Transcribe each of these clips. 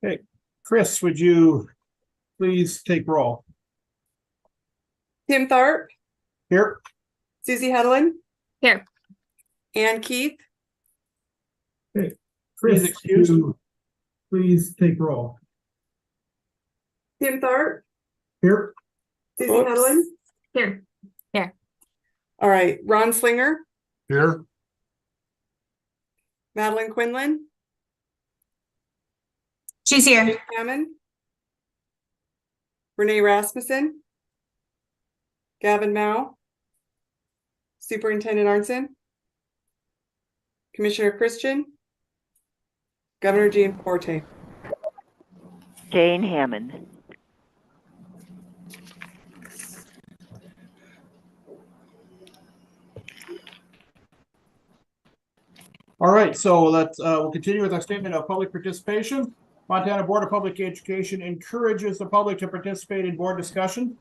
Hey, Chris, would you please take roll? Tim Tharp, Here. Susie Hedlund. Here. Ann Keith. Hey, Chris, excuse me. Please take roll. Tim Tharp, Here. Susie Hedlund. Here. All right, Ron Slinger, Here. Madeline Quinlan, She's here. Hammond, Renee Rasmussen, Gavin Mao, Superintendent Arnson, Commissioner Christian, Governor Gianforte. Jane Hammond. All right, so we'll continue with our statement of public participation. Montana Board of Public Education encourages the public to participate in board discussion.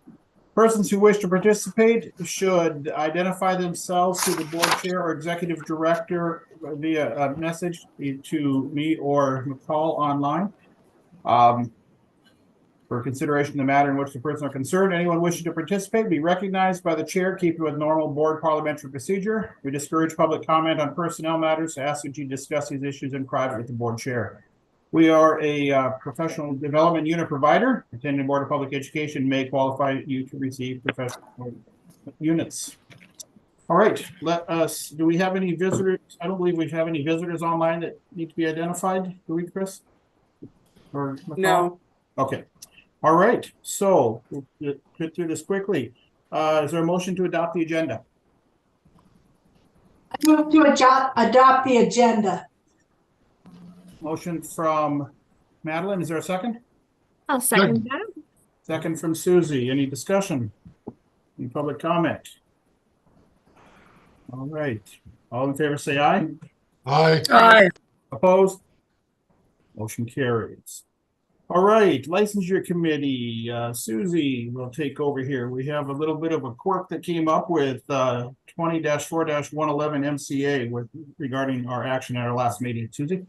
Persons who wish to participate should identify themselves to the board chair or executive director via a message to me or McCall online. For consideration of the matter in which the person are concerned, anyone wishing to participate be recognized by the chair, keeping with normal board parliamentary procedure. We discourage public comment on personnel matters, ask that you discuss these issues in private with the board chair. We are a professional development unit provider. Attending Board of Public Education may qualify you to receive professional units. All right, do we have any visitors? I don't believe we have any visitors online that need to be identified. Do we, Chris? Or No. Okay. All right, so we'll get through this quickly. Is there a motion to adopt the agenda? I move to adopt the agenda. Motion from Madeline. Is there a second? I'll second that. Second from Susie. Any discussion? Any public comment? All right. All in favor, say aye. Aye. Aye. Opposed? Motion carries. All right, licensure committee. Susie will take over here. We have a little bit of a quirk that came up with 20-4-111 MCA regarding our action at our last meeting. Susie?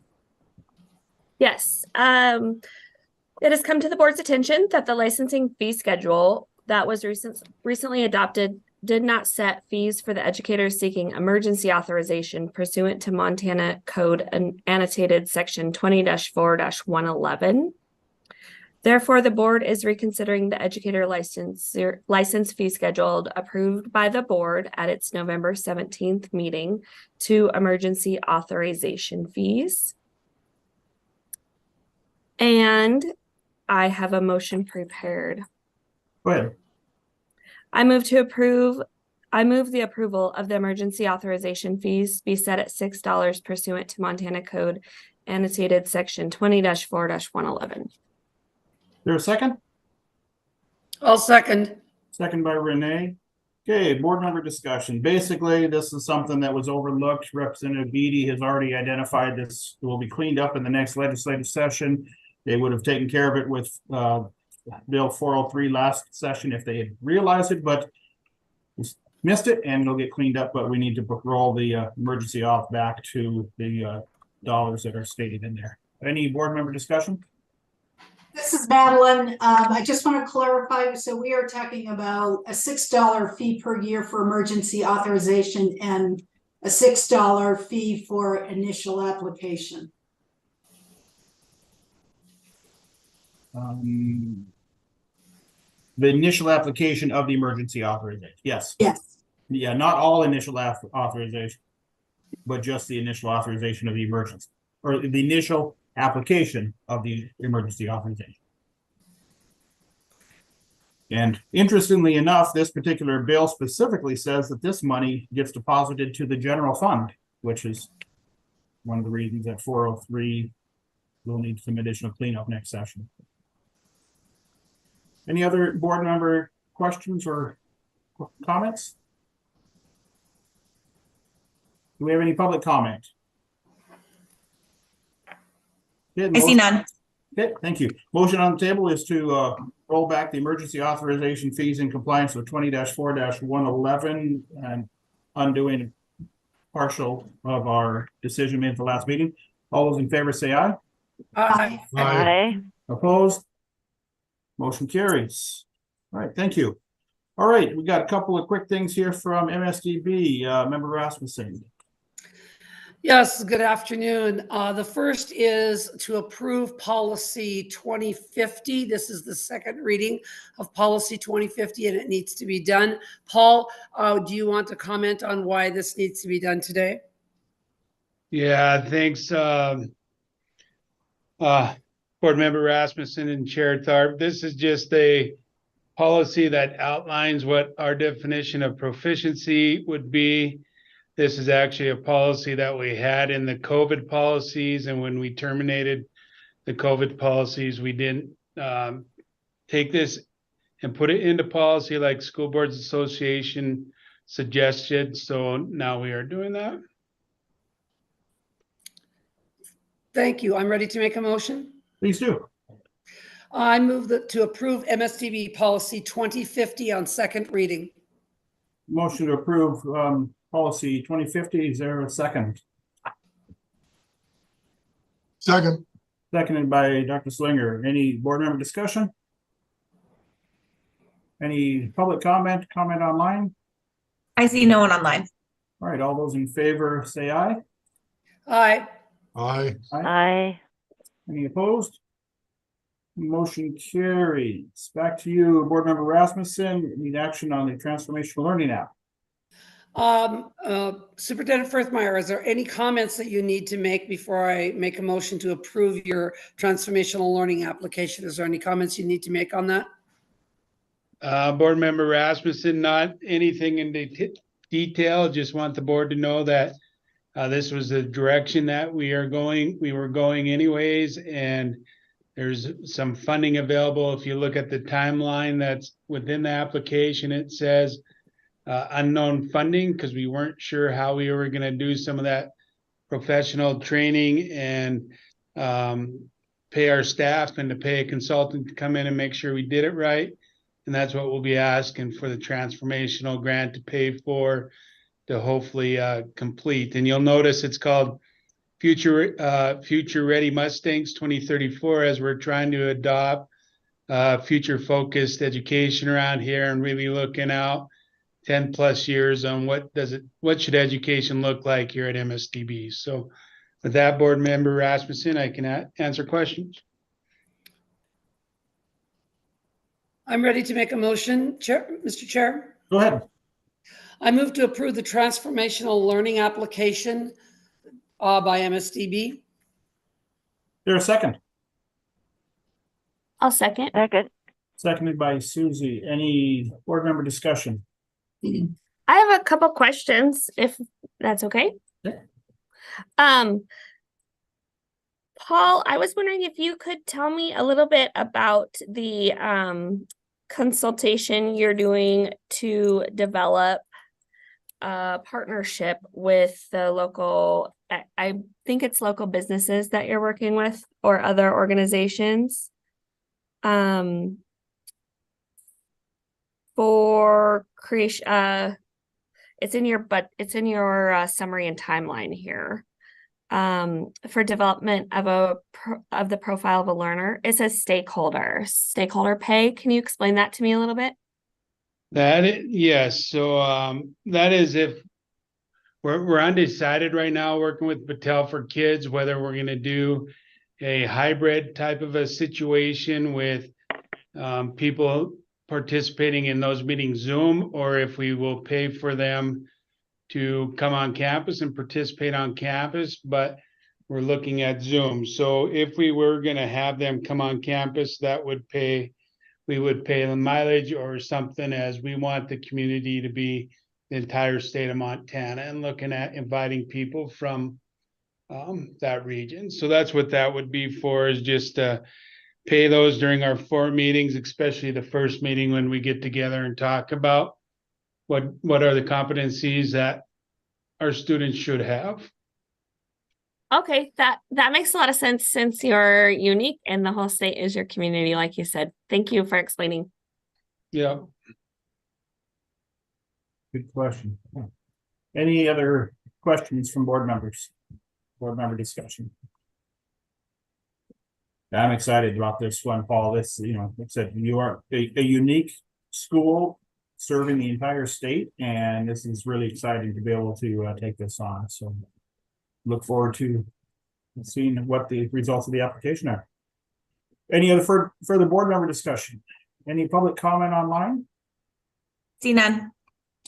Yes. It has come to the board's attention that the licensing fee schedule that was recently adopted did not set fees for the educators seeking emergency authorization pursuant to Montana Code annotated section 20-4-111. Therefore, the board is reconsidering the educator license fee schedule approved by the board at its November 17th meeting to emergency authorization fees. And I have a motion prepared. Go ahead. I move the approval of the emergency authorization fees be set at $6 pursuant to Montana Code annotated section 20-4-111. Is there a second? I'll second. Second by Renee. Okay, board member discussion. Basically, this is something that was overlooked. Representative Beatty has already identified this. It will be cleaned up in the next legislative session. They would have taken care of it with Bill 403 last session if they had realized it, but missed it, and it'll get cleaned up. But we need to roll the emergency off back to the dollars that are stated in there. Any board member discussion? This is Madeline. I just want to clarify. So we are talking about a $6 fee per year for emergency authorization and a $6 fee for initial application. The initial application of the emergency authorization. Yes. Yes. Yeah, not all initial authorization, but just the initial authorization of the emergency, or the initial application of the emergency authorization. And interestingly enough, this particular bill specifically says that this money gets deposited to the general fund, which is one of the reasons that 403 will need some additional cleanup next session. Any other board member questions or comments? Do we have any public comment? I see none. Okay, thank you. Motion on the table is to roll back the emergency authorization fees in compliance with 20-4-111 and undoing partial of our decision made at the last meeting. All those in favor say aye. Aye. Aye. Opposed? Motion carries. All right, thank you. All right, we got a couple of quick things here from MSDB, Member Rasmussen. Yes, good afternoon. The first is to approve policy 2050. This is the second reading of policy 2050 and it needs to be done. Paul, do you want to comment on why this needs to be done today? Yeah, thanks, Board Member Rasmussen and Chair Tharp. This is just a policy that outlines what our definition of proficiency would be. This is actually a policy that we had in the COVID policies, and when we terminated the COVID policies, we didn't take this and put it into policy like School Boards Association suggested. So now we are doing that. Thank you. I'm ready to make a motion. Please do. I move to approve MSDB policy 2050 on second reading. Motion to approve policy 2050. Is there a second? Second. Seconded by Dr. Slinger. Any board member discussion? Any public comment online? I see no one online. All right, all those in favor say aye. Aye. Aye. Aye. Any opposed? Motion carries. Back to you, Board Member Rasmussen. Need action on the transformational learning app. Superintendent Firthmeyer, is there any comments that you need to make before I make a motion to approve your transformational learning application? Is there any comments you need to make on that? Board Member Rasmussen, not anything in detail. Just want the board to know that this was the direction that we were going anyways, and there's some funding available. If you look at the timeline that's within the application, it says unknown funding because we weren't sure how we were going to do some of that professional training and pay our staff and to pay a consultant to come in and make sure we did it right. And that's what we'll be asking for the transformational grant to pay for, to hopefully complete. And you'll notice it's called Future Ready Mustangs 2034, as we're trying to adopt future focused education around here and really looking out 10 plus years on what should education look like here at MSDB. So with that, Board Member Rasmussen, I can answer questions. I'm ready to make a motion, Mr. Chair. Go ahead. I move to approve the transformational learning application by MSDB. There a second? I'll second. Second. Seconded by Susie. Any board member discussion? I have a couple questions, if that's okay. Yeah. Paul, I was wondering if you could tell me a little bit about the consultation you're doing to develop a partnership with the local, I think it's local businesses that you're working with or other organizations. For creation, it's in your summary and timeline here. For development of the profile of a learner, it says stakeholder pay. Can you explain that to me a little bit? Yes. So that is if we're undecided right now, working with Battelle for Kids, whether we're going to do a hybrid type of a situation with people participating in those meetings Zoom, or if we will pay for them to come on campus and participate on campus, but we're looking at Zoom. So if we were going to have them come on campus, we would pay the mileage or something, as we want the community to be the entire state of Montana and looking at inviting people from that region. So that's what that would be for, is just pay those during our 4 meetings, especially the first meeting when we get together and talk about what are the competencies that our students should have. Okay, that makes a lot of sense since you're unique and the whole state is your community, like you said. Thank you for explaining. Yeah. Good question. Any other questions from board members? Board member discussion. I'm excited about this one, Paul. This, you know, like I said, you are a unique school serving the entire state, and this is really exciting to be able to take this on. So look forward to seeing what the results of the application are. Any other further board member discussion? Any public comment online? See none.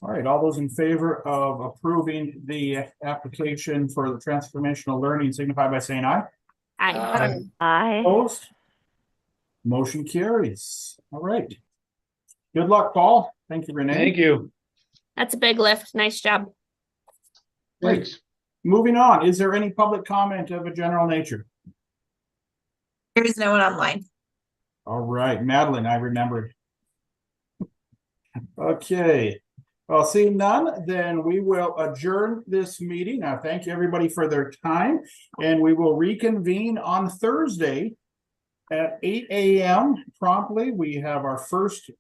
All right, all those in favor of approving the application for the transformational learning signify by saying aye. Aye. Aye. Opposed? Motion carries. All right. Good luck, Paul. Thank you, Renee. Thank you. That's a big lift. Nice job. Thanks. Moving on, is there any public comment of a general nature? There is no one online. All right, Madeline, I remembered. Okay. Well, seeing none, then we will adjourn this meeting. Now, thank you everybody for their time, and we will reconvene on Thursday at 8 a.m. promptly. We have our first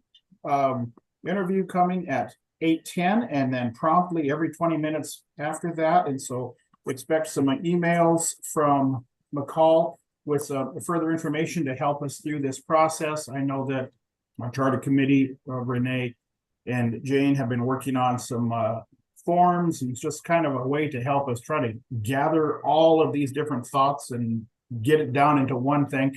interview coming at 8:10, and then promptly every 20 minutes after that. And so expect some emails from McCall with further information to help us through this process. I know that our charter committee, Renee and Jane, have been working on some forms, and it's just kind of a way to help us try to gather all of these different thoughts and get it down into one thing,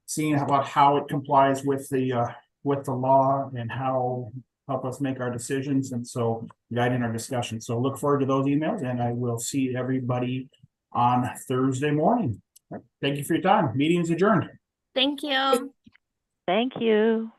seeing about how it complies with the law and how help us make our decisions, and so guiding our discussion. So look forward to those emails, and I will see everybody on Thursday morning. Thank you for your time. Meeting is adjourned. Thank you. Thank you.